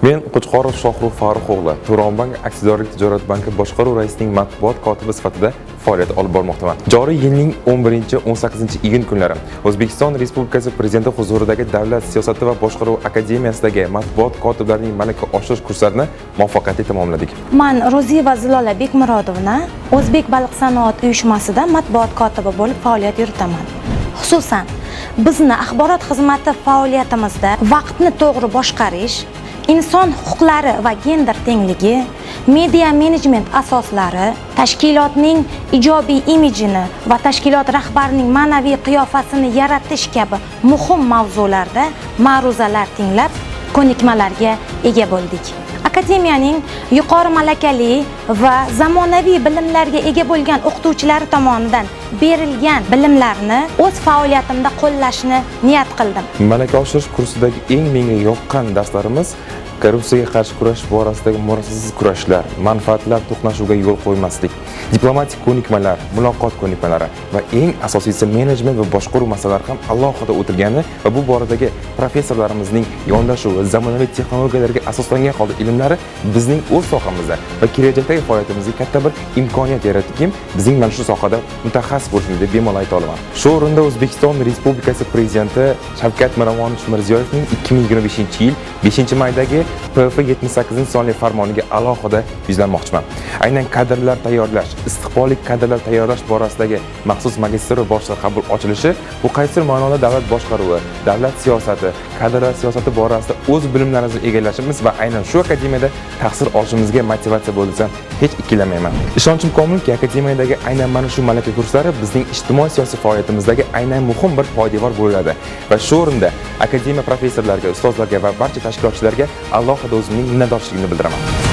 Men Qo'chqorov Shohrux Farruh o'g'li, Turonbank aksiyadorlik tijorat banki boshqaruv raisining matbuot kotibi sifatida faoliyat olib bormoqdaman. Joriy yilning 11-18 iyun kunlari O'zbekiston Respublikasi Prezidenti huzuridagi Davlat siyosati va boshqaruv akademiyasidagi matbuot kotiblarining malaka oshirish kurslarini muvaffaqiyatli tamomladik. Men Ro'ziyev Zilola Bekmurodovna O'zbek baliq sanoat uyushmasida matbuot kotibi bo'lib faoliyat yuritaman. Xususan, bizni axborot xizmati faoliyatimizda vaqtni to'g'ri boshqarish, inson huquqlari va gender tengligi, media menejment asoslari, tashkilotning ijobiy imijini va tashkilot rahbarining ma'naviy qiyofasini yaratish kabi muhim mavzularda ma'ruzalar tinglab, ko'nikmalarga ega bo'ldik. Akademiyaning yuqori malakali va zamonaviy bilimlarga ega bo'lgan o'qituvchilari tomonidan berilgan bilimlarni o'z faoliyatimda qo'llashni niyat qildim. Malaka oshirish kursidagi eng menga yoqqan darslarimiz korrupsiyaga qarshi kurash borasidagi murosasiz kurashlar, manfaatlar to'qnashuviga yo'l qo'ymaslik, diplomatik ko'nikmalar, muloqot ko'nikmalari va eng asosiysi menejment va boshqaruv masalalari ham alohida o'tilgani va bu boradagi professorlarimizning yondashuvi, zamonaviy texnologiyalarga asoslangan holda ilmlari bizning o'z sohamizda va kelajakdagi faoliyatimizga katta bir imkoniyat yaratdiki, bizning mana shu sohada mutaxassis bo'lishimizni deb bemalol ayta olaman. Shu o'rinda O'zbekiston Respublikasi Prezidenti Shavkat Miromonovich Mirziyoyevning 2025-yil 5-maydagi PF78 sonli farmoniga alohida yuzlanmoqchiman. Aynan kadrlar tayyorlash, istiqbolli kadrlar tayyorlash borasidagi maxsus magistr boshliq qabul ochilishi bu qaysi ma'noda davlat boshqaruvi, davlat siyosati, kadrlar siyosati borasida o'z bilimlarimizni egallashimiz va aynan shu akademiyada tahsil olishimizga motivatsiya bo'lsa, hech ikkilanmayman. Ishonchim komilki, akademiyadagi aynan mana shu malaka kurslari bizning ijtimoiy siyosiy faoliyatimizdagi aynan muhim bir poydevor bo'ladi va shu o'rinda akademiya professorlariga, ustozlarga va barcha tashkilotchilarga alohida o'zimning minnatdorchiligimni bildiraman.